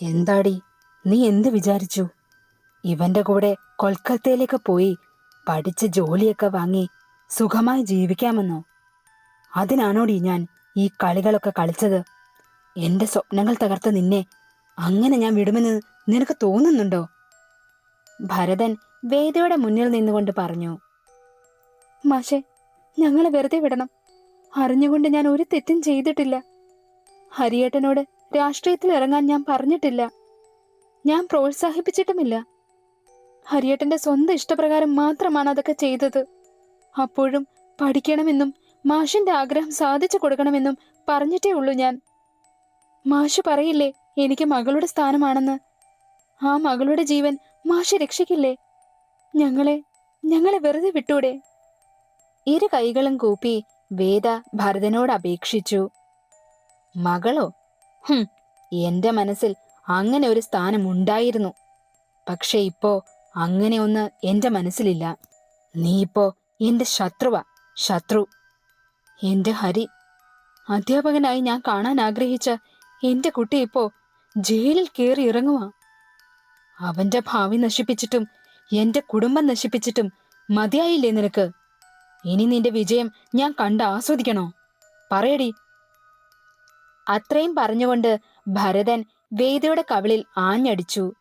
എന്താടി, നീ എന്ത് വിചാരിച്ചു? ഇവന്റെ കൂടെ കൊൽക്കത്തയിലേക്ക് പോയി പഠിച്ച് ജോലിയൊക്കെ വാങ്ങി സുഖമായി ജീവിക്കാമെന്നോ? അതിനാണോടി ഞാൻ ഈ കളികളൊക്കെ കളിച്ചത്? എന്റെ സ്വപ്നങ്ങൾ തകർത്ത നിന്നെ അങ്ങനെ ഞാൻ വിടുമെന്ന് നിനക്ക് തോന്നുന്നുണ്ടോ? ഭരതൻ വേദയുടെ മുന്നിൽ നിന്നുകൊണ്ട് പറഞ്ഞു. മാഷെ, ഞങ്ങളെ വെറുതെ വിടണം. അറിഞ്ഞുകൊണ്ട് ഞാൻ ഒരു തെറ്റും ചെയ്തിട്ടില്ല. ഹരിയേട്ടനോട് രാഷ്ട്രീയത്തിൽ ഇറങ്ങാൻ ഞാൻ പറഞ്ഞിട്ടില്ല. ഞാൻ പ്രോത്സാഹിപ്പിച്ചിട്ടുമില്ല. ഹരിയേട്ടന്റെ സ്വന്തം ഇഷ്ടപ്രകാരം മാത്രമാണ് അതൊക്കെ ചെയ്തത്. അപ്പോഴും പഠിക്കണമെന്നും മാഷിന്റെ ആഗ്രഹം സാധിച്ചു കൊടുക്കണമെന്നും പറഞ്ഞിട്ടേ ഉള്ളൂ ഞാൻ. മാഷ് പറയില്ലേ എനിക്ക് മകളുടെ സ്ഥാനമാണെന്ന്? ആ മകളുടെ ജീവൻ മാഷ് രക്ഷിക്കില്ലേ? ഞങ്ങളെ ഞങ്ങളെ വെറുതെ വിട്ടൂടെ? ഇരു കൈകളും കൂപ്പി വേദ ഭരതനോട് അപേക്ഷിച്ചു. മകളോ? എന്റെ മനസ്സിൽ അങ്ങനെ ഒരു സ്ഥാനം ഉണ്ടായിരുന്നു. പക്ഷെ ഇപ്പോ അങ്ങനെ ഒന്ന് എന്റെ മനസ്സിലില്ല. നീ ഇപ്പോ എന്റെ ശത്രുവാ, ശത്രു. എന്റെ ഹരി, അധ്യാപകനായി ഞാൻ കാണാൻ ആഗ്രഹിച്ച എന്റെ കുട്ടി ഇപ്പോ ജയിലിൽ കയറി ഇറങ്ങുവാ. അവന്റെ ഭാവി നശിപ്പിച്ചിട്ടും എന്റെ കുടുംബം നശിപ്പിച്ചിട്ടും മതിയായില്ലേ നിനക്ക്? ഇനി നിന്റെ വിജയം ഞാൻ കണ്ട് ആസ്വദിക്കണോ? പറയടി. അത്രയും പറഞ്ഞുകൊണ്ട് ഭരതൻ വേദയുടെ കവിളിൽ ആഞ്ഞടിച്ചു.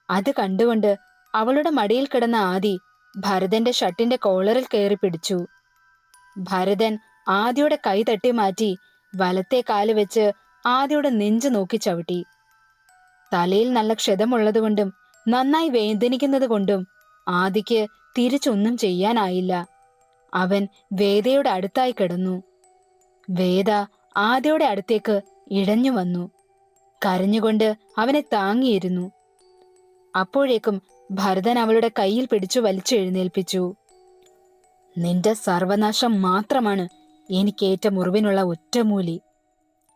അത് കണ്ടുകൊണ്ട് അവളുടെ മടിയിൽ കിടന്ന ആദി ഭരതന്റെ ഷർട്ടിന്റെ കോളറിൽ കയറി പിടിച്ചു. ഭരതൻ ആദിയുടെ കൈ തട്ടി മാറ്റി വലത്തെ കാല് വെച്ച് ആദിയുടെ നെഞ്ചു നോക്കി ചവിട്ടി. തലയിൽ നല്ല ക്ഷതമുള്ളതുകൊണ്ടും നന്നായി വേദനിക്കുന്നത് കൊണ്ടും ആദിക്ക് തിരിച്ചൊന്നും ചെയ്യാനായില്ല. അവൻ വേദയുടെ അടുത്തായി കിടന്നു. വേദ ആദിയുടെ അടുത്തേക്ക് ഇഴഞ്ഞു വന്നു. കരഞ്ഞുകൊണ്ട് അവനെ താങ്ങിയിരുന്നു. അപ്പോഴേക്കും ഭരതൻ അവളുടെ കയ്യിൽ പിടിച്ചു വലിച്ചെഴുന്നേൽപ്പിച്ചു. നിന്റെ സർവനാശം മാത്രമാണ് എനിക്കേറ്റ മുറിവിനുള്ള ഒറ്റമൂലി.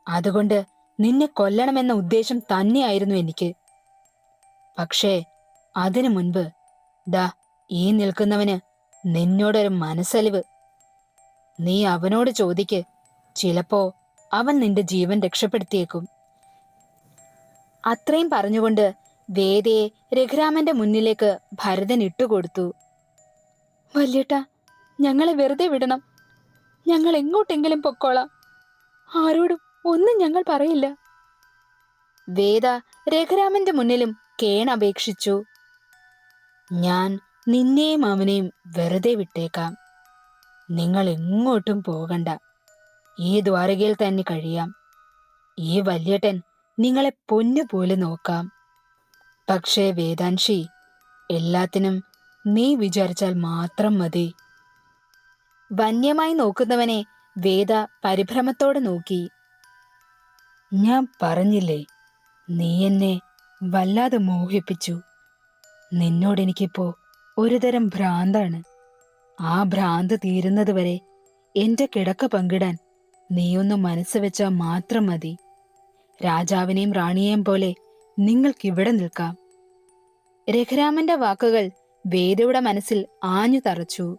അതുകൊണ്ട് നിന്നെ കൊല്ലണമെന്ന ഉദ്ദേശം തന്നെയായിരുന്നു എനിക്ക്. പക്ഷേ അതിനു മുൻപ് ദാ ഈ നിൽക്കുന്നവന് നിന്നോടൊരു മനസ്സലിവ്. നീ അവനോട് ചോദിക്ക്, ചിലപ്പോ അവൻ നിന്റെ ജീവൻ രക്ഷപ്പെടുത്തിയേക്കും. അത്രയും പറഞ്ഞുകൊണ്ട് വേദയെ രഘുരാമന്റെ മുന്നിലേക്ക് ഭരതൻ ഇട്ടുകൊടുത്തു. വല്യേട്ടാ, ഞങ്ങളെ വെറുതെ വിടണം. ഞങ്ങൾ എങ്ങോട്ടെങ്കിലും പൊക്കോളാം. ആരോടും ഒന്നും ഞങ്ങൾ പറയില്ല. വേദ രഘുരാമന്റെ മുന്നിലും കേണപേക്ഷിച്ചു. ഞാൻ നിന്നെയും അവനെയും വെറുതെ വിട്ടേക്കാം. നിങ്ങൾ എങ്ങോട്ടും പോകണ്ട. ഈ ദ്വാരകയിൽ തന്നെ കഴിയാം. ഈ വല്യേട്ടൻ നിങ്ങളെ പൊന്നുപോലെ നോക്കാം. പക്ഷേ വേദാൻഷി, എല്ലാത്തിനും നീ വിചാരിച്ചാൽ മാത്രം മതി. വന്യമായി നോക്കുന്നവനെ വേദ പരിഭ്രമത്തോടെ നോക്കി. ഞാൻ പറഞ്ഞില്ലേ, നീ എന്നെ വല്ലാതെ മോഹിപ്പിച്ചു. നിന്നോടെനിക്കിപ്പോ ഒരുതരം ഭ്രാന്താണ്. ആ ഭ്രാന്ത് തീരുന്നതുവരെ എന്റെ കിടക്ക പങ്കിടാൻ നീയൊന്ന് മനസ്സ് വെച്ചാൽ മാത്രം മതി. രാജാവിനെയും റാണിയെയും പോലെ നിങ്ങൾക്കിവിടെ നിൽക്കാം. രഘുരാമന്റെ വാക്കുകൾ വേദയുടെ മനസ്സിൽ ആഞ്ഞു തറച്ചു.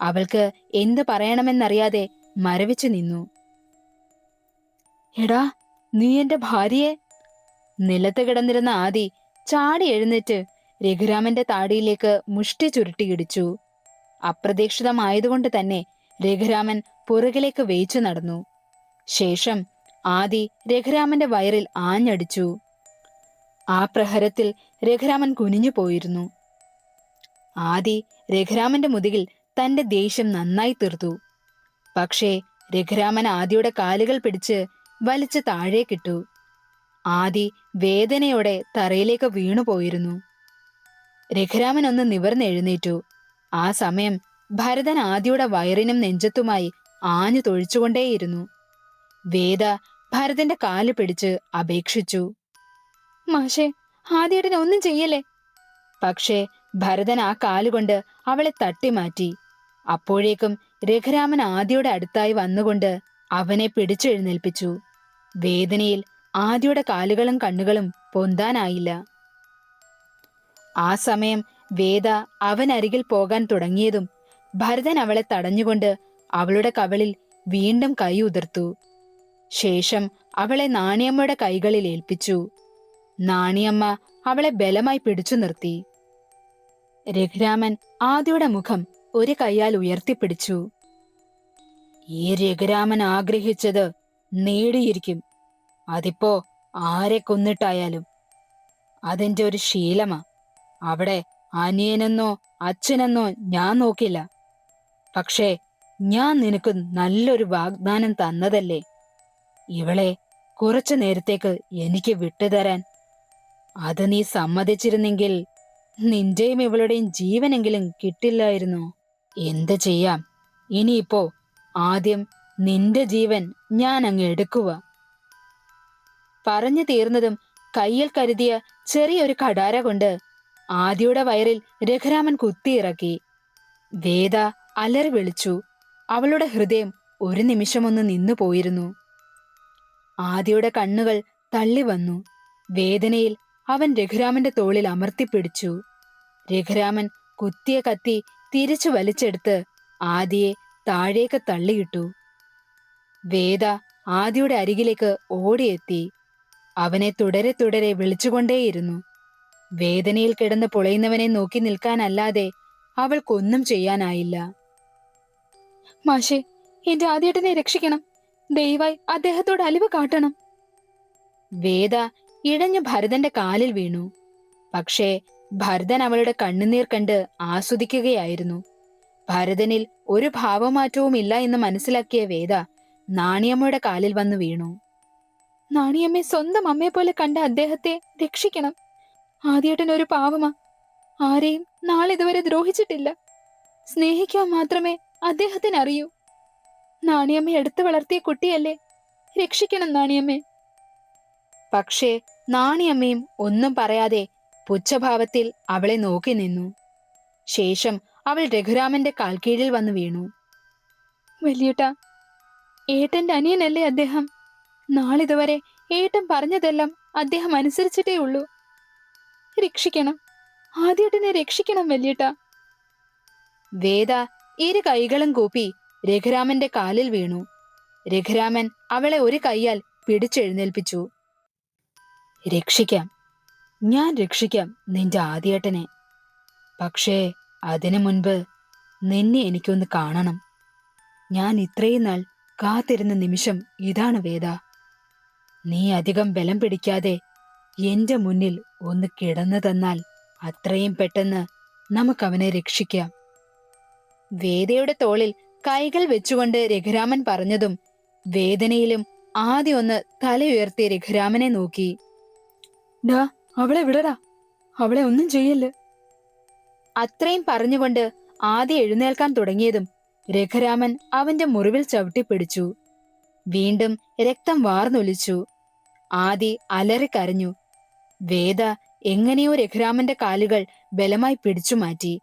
അവൾക്ക് എന്ത് പറയണമെന്നറിയാതെ മരവിച്ചു നിന്നു. എടാ, നീ എന്റെ ഭാര്യയെ! നിലത്ത് കിടന്നിരുന്ന ആദി ചാടി എഴുന്നേറ്റ് രഘുരാമന്റെ താടിയിലേക്ക് മുഷ്ടി ചുരുട്ടിയിടിച്ചു. അപ്രതീക്ഷിതമായതുകൊണ്ട് തന്നെ രഘുരാമൻ പുറകിലേക്ക് വേച്ചു നടന്നു. ശേഷം ആദി രഘുരാമന്റെ വയറിൽ ആഞ്ഞടിച്ചു. ആ പ്രഹരത്തിൽ രഘുരാമൻ കുനിഞ്ഞു പോയിരുന്നു. ആദി രഘുരാമന്റെ മുതുകിൽ തന്റെ ദേഷ്യം നന്നായി തീർത്തു. പക്ഷേ രഘുരാമൻ ആദിയുടെ കാലുകൾ പിടിച്ച് വലിച്ച് താഴേക്കിട്ടു. ആദി വേദനയോടെ തറയിലേക്ക് വീണുപോയിരുന്നു. രഘുരാമൻ ഒന്ന് നിവർന്നെഴുന്നേറ്റു. ആ സമയം ഭരതൻ ആദിയുടെ വയറിനും നെഞ്ചത്തുമായി ആഞ്ഞു തൊഴിച്ചുകൊണ്ടേയിരുന്നു. വേദ ഭരതന്റെ കാല് പിടിച്ച് അപേക്ഷിച്ചു. മാഷേ, ആദിയേട്ടനെ ഒന്നും ചെയ്യല്ലേ. പക്ഷേ ഭരതൻ ആ കാലുകൊണ്ട് അവളെ തട്ടിമാറ്റി. അപ്പോഴേക്കും രഘുരാമൻ ആദിയുടെ അടുത്തായി വന്നുകൊണ്ട് അവനെ പിടിച്ചെഴുന്നേൽപ്പിച്ചു. വേദനയിൽ ആദിയുടെ കാലുകളും കണ്ണുകളും പൊന്താനായില്ല. ആ സമയം വേദ അവനരികിൽ പോകാൻ തുടങ്ങിയതും ഭരതൻ അവളെ തടഞ്ഞുകൊണ്ട് അവളുടെ കവിളിൽ വീണ്ടും കൈ ഉതിർത്തു. ശേഷം അവളെ നാണിയമ്മയുടെ കൈകളിൽ ഏൽപ്പിച്ചു. നാണിയമ്മ അവളെ ബലമായി പിടിച്ചു നിർത്തി. രഘുരാമൻ ആദിയുടെ മുഖം ഒരു കൈയാൽ ഉയർത്തിപ്പിടിച്ചു. ഈ രഘുരാമൻ ആഗ്രഹിച്ചത് നേടിയിരിക്കും. അതിപ്പോ ആരെ കൊന്നിട്ടായാലും. അതെന്റെ ഒരു ശീലമാ. അവിടെ അനിയനെന്നോ അച്ഛനെന്നോ ഞാൻ നോക്കില്ല. പക്ഷേ ഞാൻ നിനക്ക് നല്ലൊരു വാഗ്ദാനം തന്നതല്ലേ, ഇവളെ കുറച്ചു നേരത്തേക്ക് എനിക്ക് വിട്ടുതരാൻ. അത് നീ സമ്മതിച്ചിരുന്നെങ്കിൽ നിന്റെയും ഇവളുടെയും ജീവനെങ്കിലും കിട്ടില്ലായിരുന്നോ? എന്ത് ചെയ്യാം, ഇനിയിപ്പോ ആദ്യം നിന്റെ ജീവൻ ഞാൻ അങ്ങ് എടുക്കുക. പറഞ്ഞു തീർന്നതും കയ്യിൽ കരുതിയ ചെറിയൊരു കടാര കൊണ്ട് ആദിയുടെ വയറിൽ രഘുരാമൻ കുത്തിയിറക്കി. വേദ അലറി വിളിച്ചു. അവളുടെ ഹൃദയം ഒരു നിമിഷമൊന്ന് നിന്നു പോയിരുന്നു. ആദിയുടെ കണ്ണുകൾ തള്ളി വന്നു. വേദനയിൽ അവൻ രഘുരാമന്റെ തോളിൽ അമർത്തിപ്പിടിച്ചു. രഘുരാമൻ കുത്തിയ കത്തി തിരിച്ചു വലിച്ചെടുത്ത് ആദിയെ താഴേക്ക് തള്ളിയിട്ടു. വേദ ആദിയുടെ അരികിലേക്ക് ഓടിയെത്തി. അവനെ തുടരെ തുടരെ വിളിച്ചുകൊണ്ടേയിരുന്നു. വേദനയിൽ കിടന്ന് പുളയുന്നവനെ നോക്കി നിൽക്കാനല്ലാതെ അവൾക്കൊന്നും ചെയ്യാനായില്ല. മാഷേ, എന്റെ ആദ്യേട്ടനെ രക്ഷിക്കണം. ദയവായി അദ്ദേഹത്തോട് അലിവ് കാട്ടണം. വേദ ഇഴഞ്ഞു ഭരതന്റെ കാലിൽ വീണു. പക്ഷേ ഭരതൻ അവളുടെ കണ്ണുനീർ കണ്ട് ആസ്വദിക്കുകയായിരുന്നു. ഭരതനിൽ ഒരു ഭാവമാറ്റവും ഇല്ല എന്ന് മനസ്സിലാക്കിയ വേദ നാണിയമ്മയുടെ കാലിൽ വന്നു വീണു. നാണിയമ്മയെ സ്വന്തം അമ്മയെ പോലെ കണ്ട അദ്ദേഹത്തെ രക്ഷിക്കണം. ആദ്യേട്ടൻ ഒരു പാവമാ. ആരെയും നാളിതുവരെ ദ്രോഹിച്ചിട്ടില്ല. സ്നേഹിക്കാൻ മാത്രമേ അദ്ദേഹത്തിന് അറിയൂ. നാണിയമ്മ എടുത്തു വളർത്തിയ കുട്ടിയല്ലേ, രക്ഷിക്കണം നാണിയമ്മേ. പക്ഷേ നാണിയമ്മയും ഒന്നും പറയാതെ പുച്ഛഭാവത്തിൽ അവളെ നോക്കി നിന്നു. ശേഷം അവൾ രഘുരാമന്റെ കാൽക്കീഴിൽ വന്നു വീണു. വലിയേട്ടാ, ഏട്ടന്റെ അനിയനല്ലേ അദ്ദേഹം. നാളിതുവരെ ഏട്ടൻ പറഞ്ഞതെല്ലാം അദ്ദേഹം അനുസരിച്ചിട്ടേ ഉള്ളൂ. രക്ഷിക്കണം, ആദ്യേട്ടനെ രക്ഷിക്കണം വലിയേട്ടാ. വേദ ഇരു കൈകളും കൂപ്പി രഘുരാമന്റെ കാലിൽ വീണു. രഘുരാമൻ അവളെ ഒരു കൈയാൽ പിടിച്ചെഴുന്നേൽപ്പിച്ചു. രക്ഷിക്കാം, ഞാൻ രക്ഷിക്കാം നിന്റെ ആദ്യേട്ടനെ. പക്ഷേ അതിനു മുൻപ് നിന്നെ എനിക്കൊന്ന് കാണണം. ഞാൻ ഇത്രയും നാൾ കാത്തിരുന്ന നിമിഷം ഇതാണ് വേദ. നീ അധികം ബലം പിടിക്കാതെ എന്റെ മുന്നിൽ ഒന്ന് കിടന്നു തന്നാൽ അത്രയും പെട്ടെന്ന് നമുക്കവനെ രക്ഷിക്കാം. വേദയുടെ തോളിൽ കൈകൾ വെച്ചുകൊണ്ട് രഘുരാമൻ പറഞ്ഞതും വേദനയിലും ആദ്യം ഒന്ന് തലയുയർത്തി രഘുരാമനെ നോക്കി. ഡാ, അവളെ വിടടാ, അവളെ ഒന്നും ചെയ്യല്ല്. അത്രയും പറഞ്ഞുകൊണ്ട് ആദ്യം എഴുന്നേൽക്കാൻ തുടങ്ങിയതും രഘുരാമൻ അവന്റെ മുറിവിൽ ചവിട്ടിപ്പിടിച്ചു. വീണ്ടും രക്തം വാർന്നൊലിച്ചു. ആദി അലറിക്കരഞ്ഞു. വേദ എങ്ങനെയോ രഘുരാമന്റെ കാലുകൾ ബലമായി പിടിച്ചു മാറ്റി.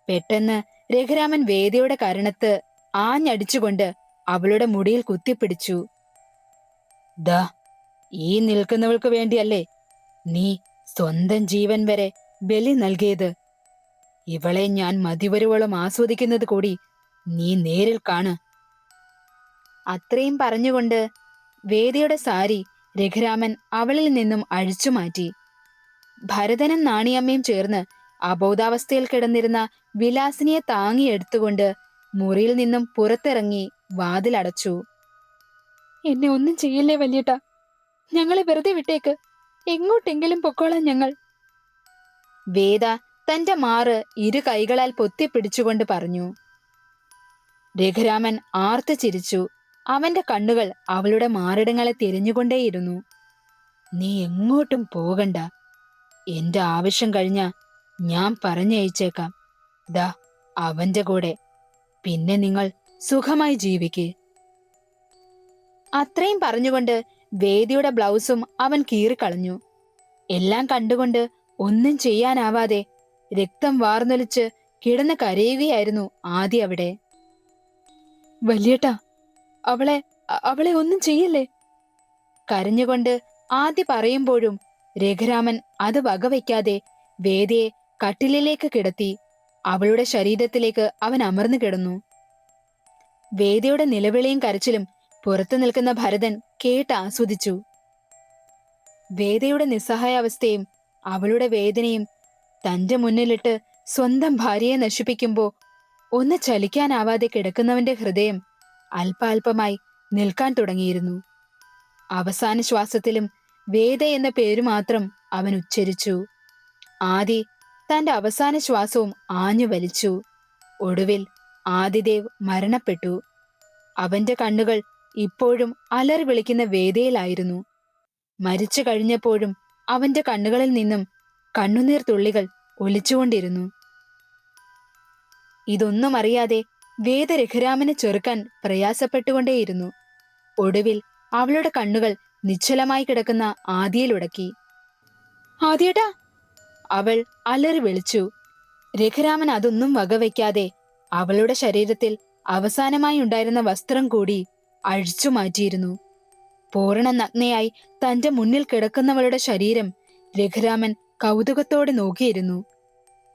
പെട്ടെന്ന് രഘുരാമൻ വേദയുടെ കരണത്ത് ആഞ്ഞടിച്ചുകൊണ്ട് അവളുടെ മുടിയിൽ കുത്തിപ്പിടിച്ചു. ദാ, ഈ നിൽക്കുന്നവൾക്ക് വേണ്ടിയല്ലേ നീ സ്വന്തം ജീവൻ വരെ ബലി നൽകിയത്. ഇവളെ ഞാൻ മതിവരുവോളം ആസ്വദിക്കുന്നത് കൂടി നീ നേരിൽ കാണ്. അത്രയും പറഞ്ഞുകൊണ്ട് വേദിയുടെ സാരി രഘുരാമൻ അവളിൽ നിന്നും അഴിച്ചുമാറ്റി. ഭരതനും നാണിയമ്മയും ചേർന്ന് അബോധാവസ്ഥയിൽ കിടന്നിരുന്ന വിലാസിനിയെ താങ്ങിയെടുത്തുകൊണ്ട് മുറിയിൽ നിന്നും പുറത്തിറങ്ങി വാതിലടച്ചു. എന്നെ ഒന്നും ചെയ്യല്ലേ വലിയേട്ടാ, ഞങ്ങളെ വെറുതെ വിട്ടേക്ക്. എങ്ങോട്ടെങ്കിലും പൊക്കോളാം ഞങ്ങൾ. വേദ തന്റെ മാറ് ഇരു കൈകളാൽ പൊത്തിപ്പിടിച്ചുകൊണ്ട് പറഞ്ഞു. രഘുരാമൻ ആർത്തു ചിരിച്ചു. അവന്റെ കണ്ണുകൾ അവളുടെ മാറിടങ്ങളെ തിരിഞ്ഞുകൊണ്ടേയിരുന്നു. നീ എങ്ങോട്ടും പോകണ്ട. എന്റെ ആവശ്യം കഴിഞ്ഞ ഞാൻ പറഞ്ഞയച്ചേക്കാം. ദാ, അവന്റെ കൂടെ. പിന്നെ നിങ്ങൾ സുഖമായി ജീവിക്കേ. അത്രയും പറഞ്ഞുകൊണ്ട് വേദിയുടെ ബ്ലൗസും അവൻ കീറിക്കളഞ്ഞു. എല്ലാം കണ്ടുകൊണ്ട് ഒന്നും ചെയ്യാനാവാതെ രക്തം വാർന്നൊലിച്ച് കിടന്ന് കരയുകയായിരുന്നു ആദി അവിടെ. വലിയേട്ടാ, അവളെ ഒന്നും ചെയ്യല്ലേ. കരഞ്ഞുകൊണ്ട് ആദി പറയുമ്പോഴും രഘുരാമൻ അത് വകവയ്ക്കാതെ വേദിയെ കട്ടിലിലേക്ക് കിടത്തി അവളുടെ ശരീരത്തിലേക്ക് അവൻ അമർന്നു കിടന്നു. വേദിയുടെ നിലവിളിയും കരച്ചിലും പുറത്തു നിൽക്കുന്ന ഭരതൻ കേട്ട് ആസ്വദിച്ചു. വേദയുടെ നിസ്സഹായാവസ്ഥയും അവളുടെ വേദനയും തന്റെ മുന്നിലിട്ട് സ്വന്തം ഭാര്യയെ നശിപ്പിക്കുമ്പോ ഒന്ന് ചലിക്കാനാവാതെ കിടക്കുന്നവന്റെ ഹൃദയം അല്പാൽപമായി നിൽക്കാൻ തുടങ്ങിയിരുന്നു. അവസാന ശ്വാസത്തിലും വേദ എന്ന പേരു മാത്രം അവൻ ഉച്ചരിച്ചു. ആദി തന്റെ അവസാന ശ്വാസവും ആഞ്ഞു വലിച്ചു. ഒടുവിൽ ആദിദേവ് മരണപ്പെട്ടു. അവന്റെ കണ്ണുകൾ ഇപ്പോഴും അലറി വിളിക്കുന്ന വേദയിലായിരുന്നു. മരിച്ചു കഴിഞ്ഞപ്പോഴും അവന്റെ കണ്ണുകളിൽ നിന്നും കണ്ണുനീർ തുള്ളികൾ ഒലിച്ചുകൊണ്ടിരുന്നു. ഇതൊന്നും അറിയാതെ വേദ രഘുരാമനെ ചെറുക്കാൻ പ്രയാസപ്പെട്ടുകൊണ്ടേയിരുന്നു. ഒടുവിൽ അവളുടെ കണ്ണുകൾ നിശ്ചലമായി കിടക്കുന്ന ആദിയിലുടക്കി. ആദിയേട്ടാ, അവൾ അലറി വിളിച്ചു. രഘുരാമൻ അതൊന്നും വകവയ്ക്കാതെ അവളുടെ ശരീരത്തിൽ അവസാനമായി ഉണ്ടായിരുന്ന വസ്ത്രം കൂടി അഴിച്ചു മാറ്റിയിരുന്നു. പൂർണ്ണ നഗ്നയായി തന്റെ മുന്നിൽ കിടക്കുന്നവളുടെ ശരീരം രഘുരാമൻ കൗതുകത്തോടെ നോക്കിയിരുന്നു.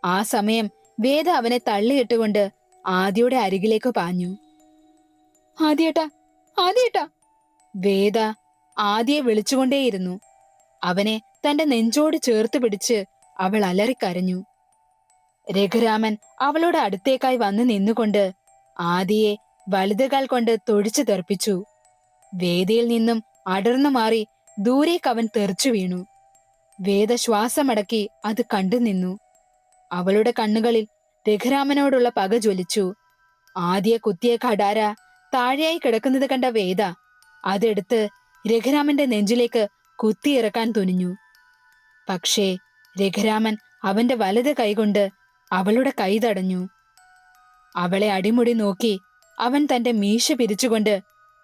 ആ സമയം വേദ അവനെ തള്ളിയിട്ടുകൊണ്ട് ആദിയുടെ അരികിലേക്ക് പാഞ്ഞു. ആദിയേട്ടാ, ആദിയേട്ടാ! വേദ ആദിയെ വിളിച്ചുകൊണ്ടേയിരുന്നു. അവനെ തന്റെ നെഞ്ചോട് ചേർത്ത് പിടിച്ച് അവൾ അലറിക്കരഞ്ഞു. രഘുരാമൻ അവളുടെ അടുത്തേക്കായി വന്നു നിന്നുകൊണ്ട് ആദിയെ വലതുകാൽ കൊണ്ട് തൊഴിച്ചു തെറിപ്പിച്ചു. വേദിയിൽ നിന്നും അടർന്നു മാറി ദൂരേക്ക് അവൻ തെറിച്ചു വീണു. വേദ ശ്വാസമടക്കി അത് കണ്ടു നിന്നു. അവളുടെ കണ്ണുകളിൽ രഘുരാമനോടുള്ള പക ജ്വലിച്ചു. ആദിയെ കുത്തിയ കടാര താഴെയായി കിടക്കുന്നത് കണ്ട വേദ അതെടുത്ത് രഘുരാമന്റെ നെഞ്ചിലേക്ക് കുത്തിയിറക്കാൻ തുനിഞ്ഞു. പക്ഷേ രഘുരാമൻ അവന്റെ വലത് കൈകൊണ്ട് അവളുടെ കൈ തടഞ്ഞു. അവളെ അടിമുടി നോക്കി അവൻ തന്റെ മീശ പിരിച്ചുകൊണ്ട്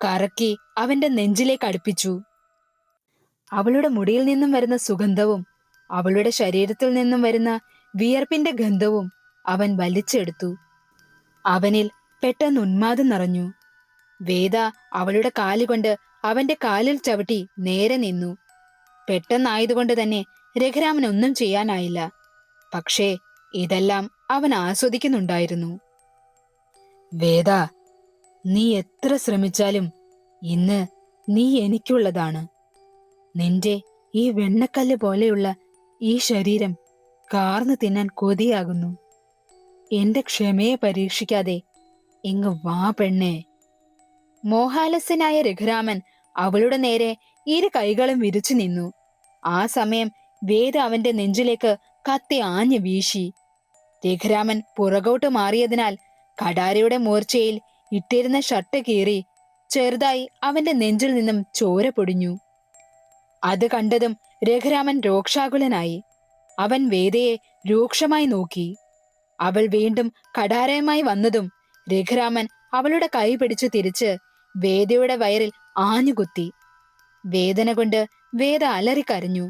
കറക്കി അവന്റെ നെഞ്ചിലേക്ക് അടുപ്പിച്ചു. അവളുടെ മുടിയിൽ നിന്നും വരുന്ന സുഗന്ധവും അവളുടെ ശരീരത്തിൽ നിന്നും വരുന്ന വിയർപ്പിന്റെ ഗന്ധവും അവൻ വലിച്ചെടുത്തു. അവനിൽ പെട്ടെന്ന് ഉന്മാദം നിറഞ്ഞു. വേദ അവളുടെ കാലുകൊണ്ട് അവന്റെ കാലിൽ ചവിട്ടി നേരെ നിന്നു. പെട്ടെന്നായതുകൊണ്ട് തന്നെ രഘുരാമൻ ഒന്നും ചെയ്യാനായില്ല. പക്ഷേ ഇതെല്ലാം അവൻ ആസ്വദിക്കുന്നുണ്ടായിരുന്നു. വേദ, നീ എത്ര ശ്രമിച്ചാലും ഇന്ന് നീ എനിക്കുള്ളതാണ്. നിന്റെ ഈ വെണ്ണക്കല്ല് പോലെയുള്ള ഈ ശരീരം കാർന്നു തിന്നാൻ കൊതിയാകുന്നു. എന്റെ ക്ഷമയെ പരീക്ഷിക്കാതെ ഇങ്ങ് വാ പെണ്ണേ. മോഹാലസ്യനായ രഘുരാമൻ അവളുടെ നേരെ ഇരു കൈകളും വിരിച്ചു നിന്നു. ആ സമയം വേദ അവന്റെ നെഞ്ചിലേക്ക് കത്തി ആഞ്ഞു വീശി. രഘുരാമൻ പുറകോട്ട് മാറിയതിനാൽ കടാരയുടെ മൂർച്ചയിൽ ഇട്ടിരുന്ന ഷർട്ട് കീറി ചെറുതായി അവന്റെ നെഞ്ചിൽ നിന്നും ചോര പൊടിഞ്ഞു. അത് കണ്ടതും രഘുരാമൻ രോക്ഷാകുലനായി. അവൻ വേദയെ രൂക്ഷമായി നോക്കി. അവൾ വീണ്ടും കടാരയുമായി വന്നതും രഘുരാമൻ അവളുടെ കൈ പിടിച്ചു തിരിച്ച് വേദയുടെ വയറിൽ ആഞ്ഞുകുത്തി. വേദന കൊണ്ട് വേദ അലറിക്കരഞ്ഞു.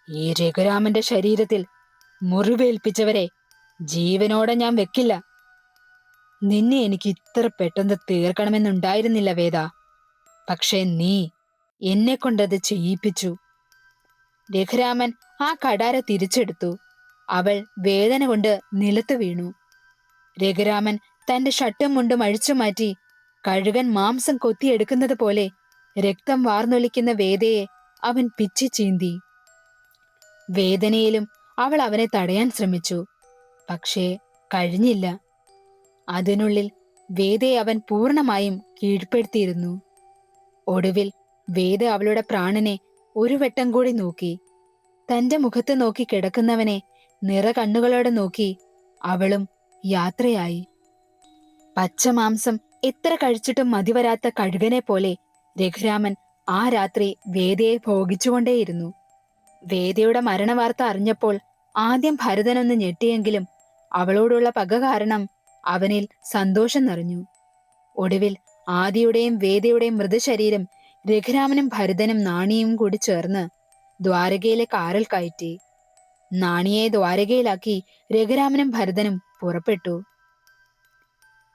ഈ രഘുരാമന്റെ ശരീരത്തിൽ മുറിവേൽപ്പിച്ചവരെ ജീവനോടെ ഞാൻ വെക്കില്ല. നിന്നെ എനിക്ക് ഇത്ര പെട്ടെന്ന് തീർക്കണമെന്നുണ്ടായിരുന്നില്ല വേദ. പക്ഷേ നീ എന്നെ കൊണ്ടത് ചെയ്യിപ്പിച്ചു. രഘുരാമൻ ആ കടാര തിരിച്ചെടുത്തു. അവൾ വേദന കൊണ്ട് നിലത്ത് വീണു. രഘുരാമൻ തന്റെ ഷർട്ടും മുണ്ടും അഴിച്ചു മാറ്റി കഴുകൻ മാംസം കൊത്തിയെടുക്കുന്നത് പോലെ രക്തം വാർന്നൊലിക്കുന്ന വേദയെ അവൻ പിച്ചി ചീന്തി. വേദനയിലും അവൾ അവനെ തടയാൻ ശ്രമിച്ചു. പക്ഷേ കഴിഞ്ഞില്ല. അതിനുള്ളിൽ വേദയെ അവൻ പൂർണ്ണമായും കീഴ്പ്പെടുത്തിയിരുന്നു. ഒടുവിൽ വേദ അവളുടെ പ്രാണനെ ഒരു വട്ടം കൂടി നോക്കി. തന്റെ മുഖത്ത് നോക്കി കിടക്കുന്നവനെ നിറ കണ്ണുകളോടെ നോക്കി അവളും യാത്രയായി. പച്ചമാംസം എത്ര കഴിച്ചിട്ടും മതിവരാത്ത കഴുകനെ പോലെ രഘുരാമൻ ആ രാത്രി വേദയെ ഭോഗിച്ചുകൊണ്ടേയിരുന്നു. വേദയുടെ മരണവാർത്ത അറിഞ്ഞപ്പോൾ ആദ്യം ഭരതനൊന്ന് ഞെട്ടിയെങ്കിലും അവളോടുള്ള പക കാരണം അവനിൽ സന്തോഷം നിറഞ്ഞു. ഒടുവിൽ ആദിയുടെയും വേദയുടെയും മൃതശരീരം രഘുരാമനും ഭരതനും നാണിയും കൂടി ചേർന്ന് ദ്വാരകയിലെ കാറിൽ കയറ്റി. നാണിയെ ദ്വാരകയിലാക്കി രഘുരാമനും ഭരതനും പുറപ്പെട്ടു.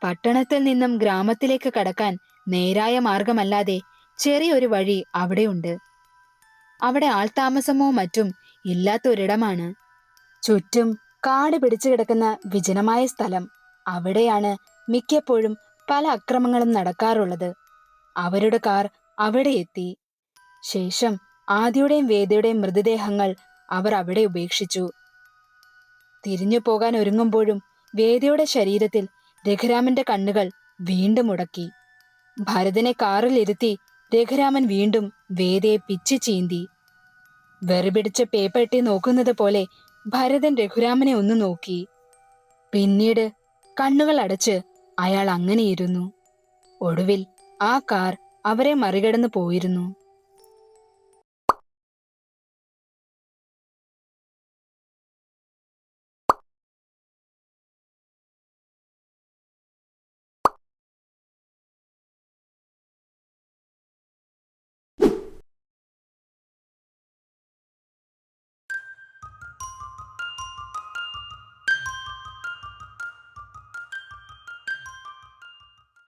പട്ടണത്തിൽ നിന്നും ഗ്രാമത്തിലേക്ക് കടക്കാൻ നേരായ മാർഗമല്ലാതെ ചെറിയൊരു വഴി അവിടെയുണ്ട്. അവിടെ ആൾതാമസമോ മറ്റും ഇല്ലാത്തൊരിടമാണ്. ചുറ്റും കാട് പിടിച്ചു കിടക്കുന്ന വിജനമായ സ്ഥലം. അവിടെയാണ് മിക്കപ്പോഴും പല അക്രമങ്ങളും നടക്കാറുള്ളത്. അവരുടെ കാർ അവിടെ എത്തി. ശേഷം ആദിയുടെയും വേദയുടെയും മൃതദേഹങ്ങൾ അവർ അവിടെ ഉപേക്ഷിച്ചു. തിരിഞ്ഞു പോകാൻ ഒരുങ്ങുമ്പോഴും വേദയുടെ ശരീരത്തിൽ രഘുരാമന്റെ കണ്ണുകൾ വീണ്ടും ഉടക്കി. ഭരതനെ കാറിലിരുത്തി രഘുരാമൻ വീണ്ടും വേദയെ പിച്ചി ചീന്തി. വെറുപിടിച്ച പേപ്പട്ടി നോക്കുന്നത് പോലെ ഭരതൻ രഘുരാമനെ ഒന്ന് നോക്കി. പിന്നീട് കണ്ണുകൾ അടച്ച് അയാൾ അങ്ങനെയിരുന്നു. ഒടുവിൽ ആ കാർ അവരെ മറികടന്നു പോയിരുന്നു.